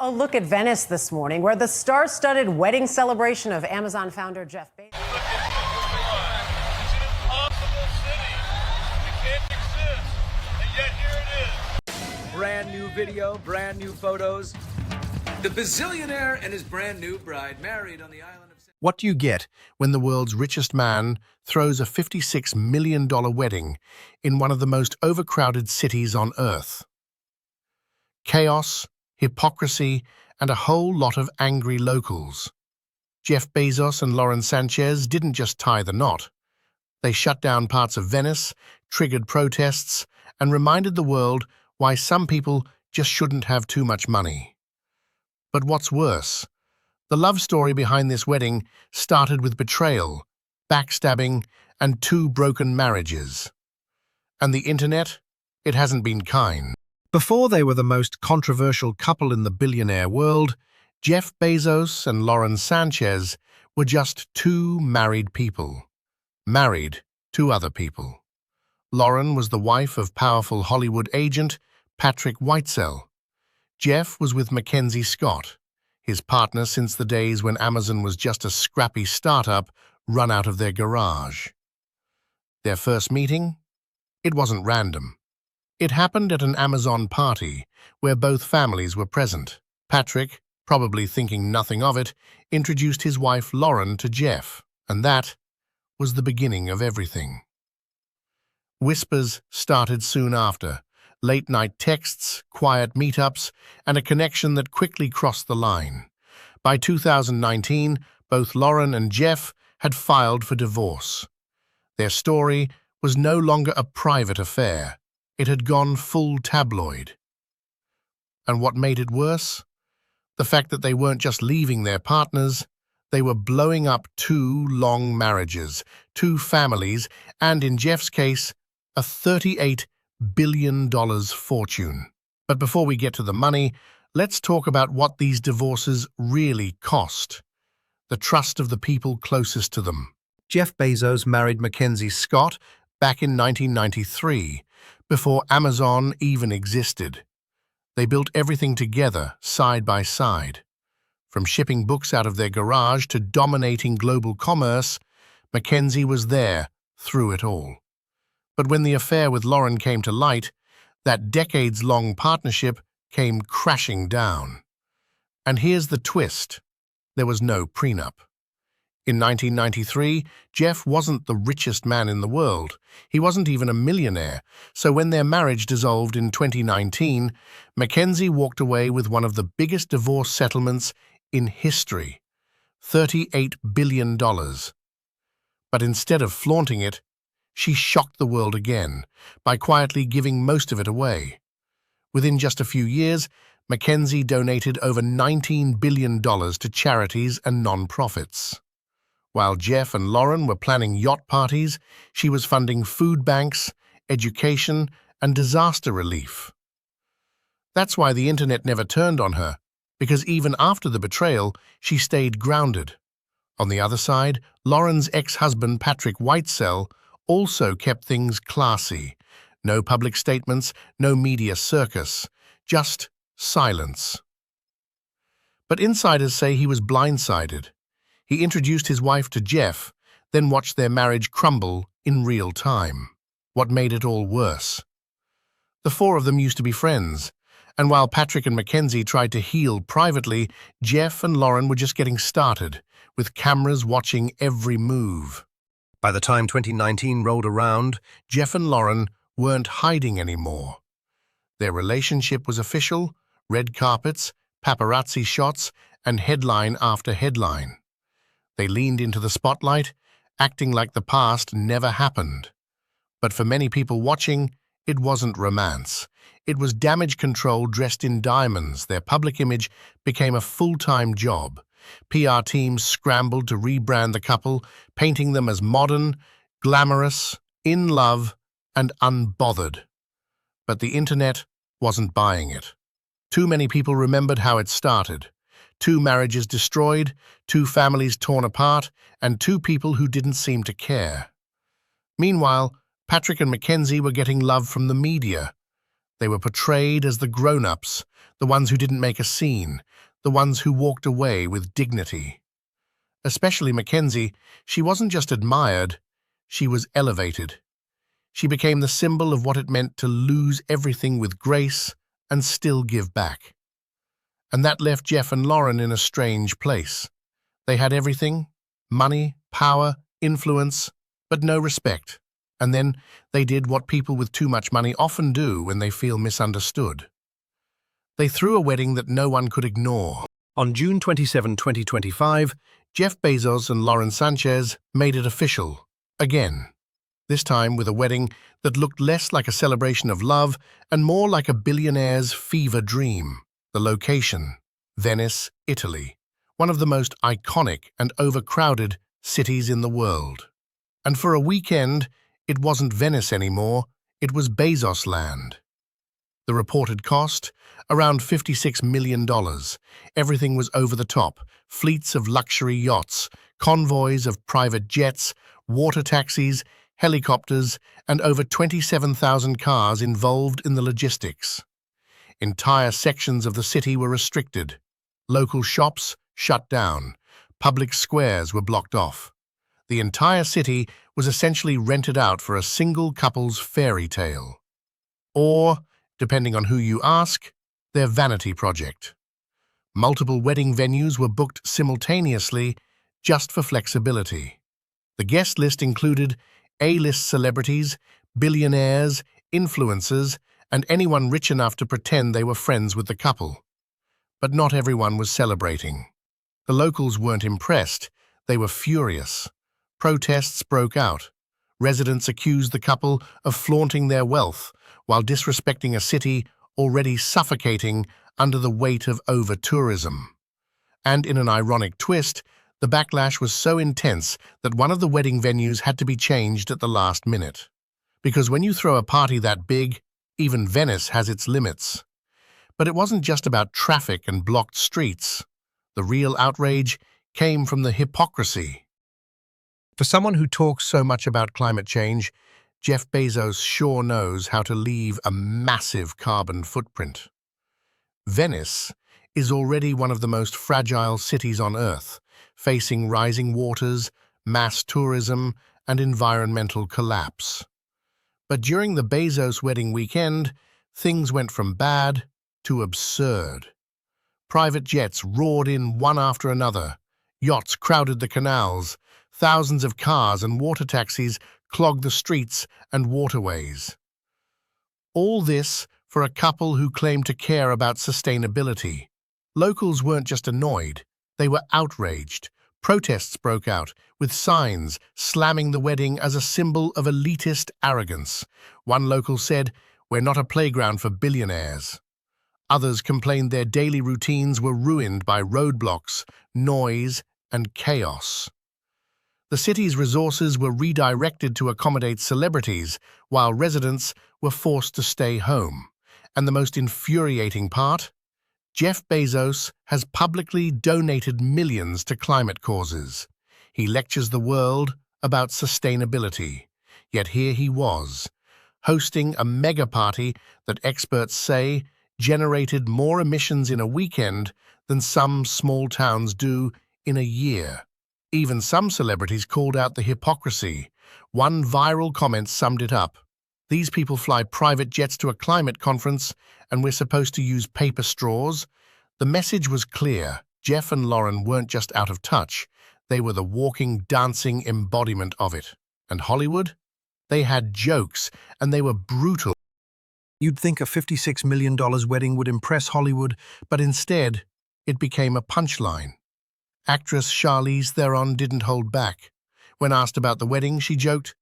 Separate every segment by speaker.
Speaker 1: A look at Venice this morning, where the star-studded wedding celebration of Amazon founder Jeff Bezos.
Speaker 2: It's an impossible city. It can't exist. And yet here it is.
Speaker 3: Brand new video, brand new photos. The bazillionaire and his brand new bride married on the island of...
Speaker 4: What do you get when the world's richest man throws a $56 million wedding in one of the most overcrowded cities on Earth? Chaos, hypocrisy, and a whole lot of angry locals. Jeff Bezos and Lauren Sánchez didn't just tie the knot. They shut down parts of Venice, triggered protests, and reminded the world why some people just shouldn't have too much money. But what's worse, the love story behind this wedding started with betrayal, backstabbing, and 2 broken marriages. And the internet? It hasn't been kind. Before they were the most controversial couple in the billionaire world, Jeff Bezos and Lauren Sánchez were just 2 married people. Married to other people. Lauren was the wife of powerful Hollywood agent Patrick Whitesell. Jeff was with Mackenzie Scott, his partner since the days when Amazon was just a scrappy startup run out of their garage. Their first meeting? It wasn't random. It happened at an Amazon party where both families were present. Patrick, probably thinking nothing of it, introduced his wife Lauren to Jeff, and that was the beginning of everything. Whispers started soon after, late-night texts, quiet meetups, and a connection that quickly crossed the line. By 2019, both Lauren and Jeff had filed for divorce. Their story was no longer a private affair. It had gone full tabloid. And what made it worse? The fact that they weren't just leaving their partners, they were blowing up 2 long marriages, 2 families, and in Jeff's case, a $38 billion fortune. But before we get to the money, let's talk about what these divorces really cost. The trust of the people closest to them. Jeff Bezos married Mackenzie Scott back in 1993, before Amazon even existed. They built everything together, side by side. From shipping books out of their garage to dominating global commerce, Mackenzie was there through it all. But when the affair with Lauren came to light, that decades-long partnership came crashing down. And here's the twist. There was no prenup. In 1993, Jeff wasn't the richest man in the world. He wasn't even a millionaire. So when their marriage dissolved in 2019, Mackenzie walked away with one of the biggest divorce settlements in history, $38 billion. But instead of flaunting it, she shocked the world again by quietly giving most of it away. Within just a few years, Mackenzie donated over $19 billion to charities and non-profits. While Jeff and Lauren were planning yacht parties, she was funding food banks, education, and disaster relief. That's why the internet never turned on her, because even after the betrayal, she stayed grounded. On the other side, Lauren's ex-husband Patrick Whitesell also kept things classy. No public statements, no media circus, just silence. But insiders say he was blindsided. He introduced his wife to Jeff, then watched their marriage crumble in real time. What made it all worse? The 4 of them used to be friends, and while Patrick and Mackenzie tried to heal privately, Jeff and Lauren were just getting started, with cameras watching every move. By the time 2019 rolled around, Jeff and Lauren weren't hiding anymore. Their relationship was official, red carpets, paparazzi shots, and headline after headline. They leaned into the spotlight, acting like the past never happened. But for many people watching, it wasn't romance. It was damage control dressed in diamonds. Their public image became a full-time job. PR teams scrambled to rebrand the couple, painting them as modern, glamorous, in love, and unbothered. But the internet wasn't buying it. Too many people remembered how it started. 2 marriages destroyed, 2 families torn apart, and 2 people who didn't seem to care. Meanwhile, Patrick and Mackenzie were getting love from the media. They were portrayed as the grown-ups, the ones who didn't make a scene, the ones who walked away with dignity. Especially Mackenzie, she wasn't just admired, she was elevated. She became the symbol of what it meant to lose everything with grace and still give back. And that left Jeff and Lauren in a strange place. They had everything, money, power, influence, but no respect. And then they did what people with too much money often do when they feel misunderstood. They threw a wedding that no one could ignore. On June 27, 2025, Jeff Bezos and Lauren Sánchez made it official, again. This time with a wedding that looked less like a celebration of love and more like a billionaire's fever dream. The location, Venice, Italy, one of the most iconic and overcrowded cities in the world. And for a weekend, it wasn't Venice anymore, it was Bezos land. The reported cost? Around $56 million. Everything was over the top. Fleets of luxury yachts, convoys of private jets, water taxis, helicopters, and over 27,000 cars involved in the logistics. Entire sections of the city were restricted. Local shops shut down. Public squares were blocked off. The entire city was essentially rented out for a single couple's fairy tale. Or, depending on who you ask, their vanity project. Multiple wedding venues were booked simultaneously just for flexibility. The guest list included A-list celebrities, billionaires, influencers, and anyone rich enough to pretend they were friends with the couple. But not everyone was celebrating. The locals weren't impressed, they were furious. Protests broke out. Residents accused the couple of flaunting their wealth while disrespecting a city already suffocating under the weight of over-tourism. And in an ironic twist, the backlash was so intense that one of the wedding venues had to be changed at the last minute. Because when you throw a party that big, even Venice has its limits. But it wasn't just about traffic and blocked streets. The real outrage came from the hypocrisy. For someone who talks so much about climate change, Jeff Bezos sure knows how to leave a massive carbon footprint. Venice is already one of the most fragile cities on Earth, facing rising waters, mass tourism, and environmental collapse. But during the Bezos wedding weekend, things went from bad to absurd. Private jets roared in one after another. Yachts crowded the canals. Thousands of cars and water taxis clogged the streets and waterways. All this for a couple who claimed to care about sustainability. Locals weren't just annoyed, they were outraged. Protests broke out, with signs slamming the wedding as a symbol of elitist arrogance. One local said, "We're not a playground for billionaires." Others complained their daily routines were ruined by roadblocks, noise, and chaos. The city's resources were redirected to accommodate celebrities, while residents were forced to stay home. And the most infuriating part? Jeff Bezos has publicly donated millions to climate causes. He lectures the world about sustainability. Yet here he was, hosting a mega party that experts say generated more emissions in a weekend than some small towns do in a year. Even some celebrities called out the hypocrisy. One viral comment summed it up. These people fly private jets to a climate conference and we're supposed to use paper straws? The message was clear. Jeff and Lauren weren't just out of touch. They were the walking, dancing embodiment of it. And Hollywood? They had jokes, and they were brutal. You'd think a $56 million wedding would impress Hollywood, but instead, it became a punchline. Actress Charlize Theron didn't hold back. When asked about the wedding, she joked,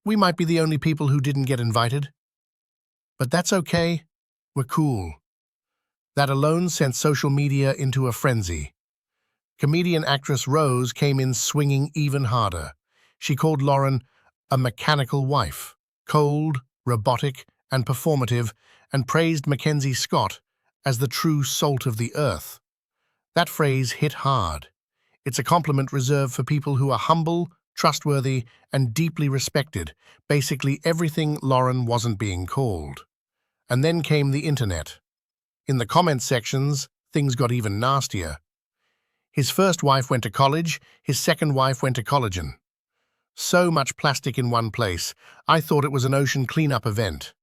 Speaker 4: "We might be the only people who didn't get invited. But that's okay. We're cool." That alone sent social media into a frenzy. Comedian actress Rose came in swinging even harder. She called Lauren a mechanical wife, cold, robotic, and performative, and praised Mackenzie Scott as the true salt of the earth. That phrase hit hard. It's a compliment reserved for people who are humble, trustworthy, and deeply respected, basically everything Lauren wasn't being called. And then came the internet. In the comment sections, things got even nastier. His first wife went to college, his second wife went to collagen. So much plastic in one place, I thought it was an ocean cleanup event.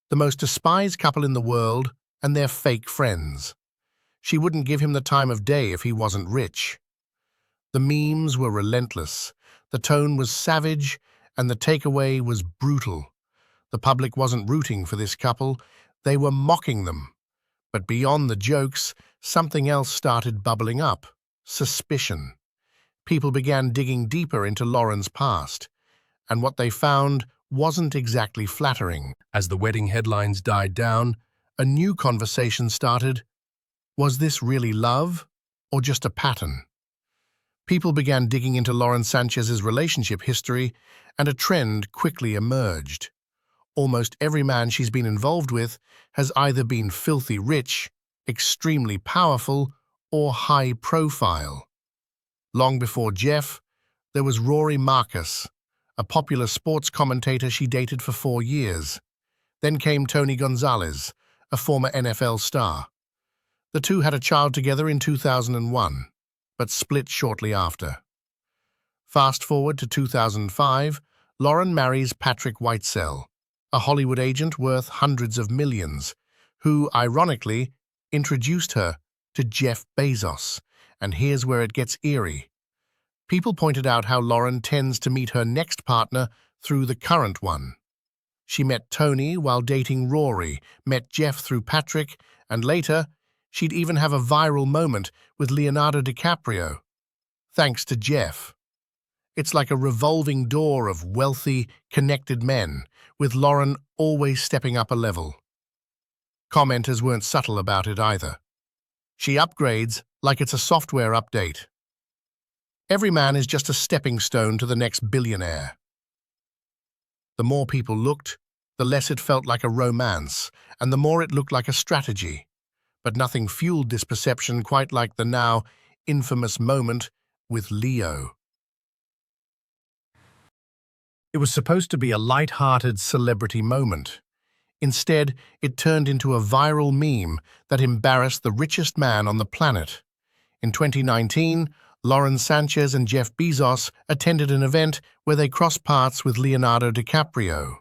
Speaker 4: The most despised couple in the world, and their fake friends. She wouldn't give him the time of day if he wasn't rich. The memes were relentless, the tone was savage, and the takeaway was brutal. The public wasn't rooting for this couple, they were mocking them. But beyond the jokes, something else started bubbling up: suspicion. People began digging deeper into Lauren's past, and what they found wasn't exactly flattering. As the wedding headlines died down, a new conversation started. Was this really love, or just a pattern? People began digging into Lauren Sanchez's relationship history, and a trend quickly emerged. Almost every man she's been involved with has either been filthy rich, extremely powerful, or high profile. Long before Jeff, there was Rory Marcus, a popular sports commentator she dated for 4 years. Then came Tony Gonzalez, a former NFL star. The two had a child together in 2001, but split shortly after. Fast forward to 2005, Lauren marries Patrick Whitesell, a Hollywood agent worth hundreds of millions, who, ironically, introduced her to Jeff Bezos. And here's where it gets eerie. People pointed out how Lauren tends to meet her next partner through the current one. She met Tony while dating Rory, met Jeff through Patrick, and later, she'd even have a viral moment with Leonardo DiCaprio, thanks to Jeff. It's like a revolving door of wealthy, connected men, with Lauren always stepping up a level. Commenters weren't subtle about it either. She upgrades like it's a software update. Every man is just a stepping stone to the next billionaire. The more people looked, the less it felt like a romance, and the more it looked like a strategy. But nothing fueled this perception quite like the now infamous moment with Leo. It was supposed to be a light-hearted celebrity moment. Instead, it turned into a viral meme that embarrassed the richest man on the planet. In 2019, Lauren Sánchez and Jeff Bezos attended an event where they crossed paths with Leonardo DiCaprio.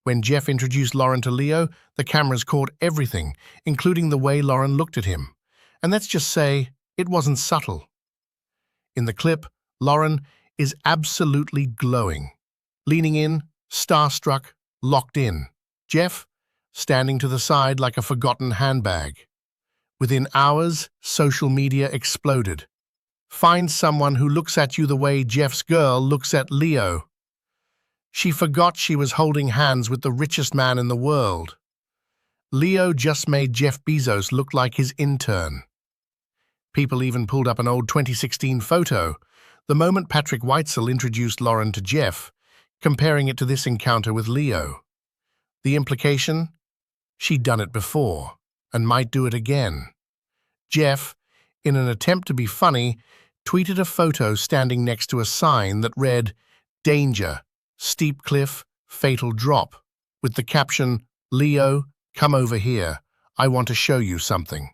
Speaker 4: When Jeff introduced Lauren to Leo, the cameras caught everything, including the way Lauren looked at him. And let's just say, it wasn't subtle. In the clip, Lauren is absolutely glowing. Leaning in, starstruck, locked in. Jeff, standing to the side like a forgotten handbag. Within hours, social media exploded. Find someone who looks at you the way Jeff's girl looks at Leo. She forgot she was holding hands with the richest man in the world. Leo just made Jeff Bezos look like his intern. People even pulled up an old 2016 photo, the moment Patrick Whitesell introduced Lauren to Jeff, comparing it to this encounter with Leo. The implication? She'd done it before, and might do it again. Jeff, in an attempt to be funny, tweeted a photo standing next to a sign that read, "Danger, steep cliff, fatal drop," with the caption, "Leo, come over here, I want to show you something."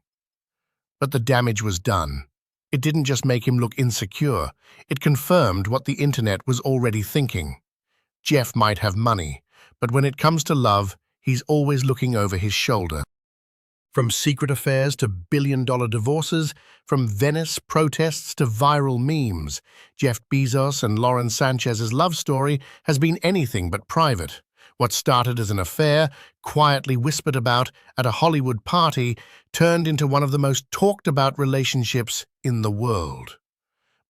Speaker 4: But the damage was done. It didn't just make him look insecure, it confirmed what the internet was already thinking. Jeff might have money, but when it comes to love, he's always looking over his shoulder. From secret affairs to billion-dollar divorces, from Venice protests to viral memes, Jeff Bezos and Lauren Sanchez's love story has been anything but private. What started as an affair, quietly whispered about at a Hollywood party, turned into one of the most talked-about relationships in the world.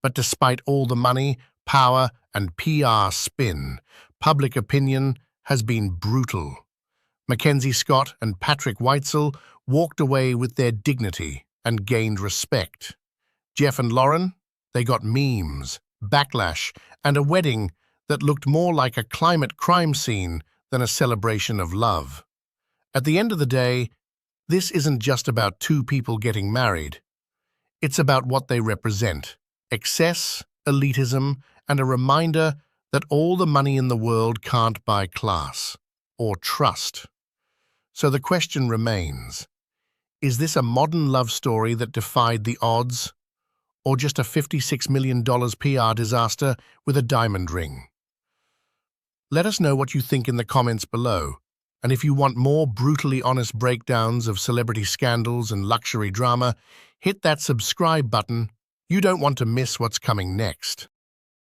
Speaker 4: But despite all the money, power, and PR spin, public opinion has been brutal. Mackenzie Scott and Patrick Whitesell walked away with their dignity and gained respect. Jeff and Lauren, they got memes, backlash, and a wedding that looked more like a climate crime scene than a celebration of love. At the end of the day, this isn't just about two people getting married. It's about what they represent: excess, elitism, and a reminder that all the money in the world can't buy class or trust. So the question remains, is this a modern love story that defied the odds, or just a $56 million PR disaster with a diamond ring? Let us know what you think in the comments below, and if you want more brutally honest breakdowns of celebrity scandals and luxury drama, hit that subscribe button. You don't want to miss what's coming next.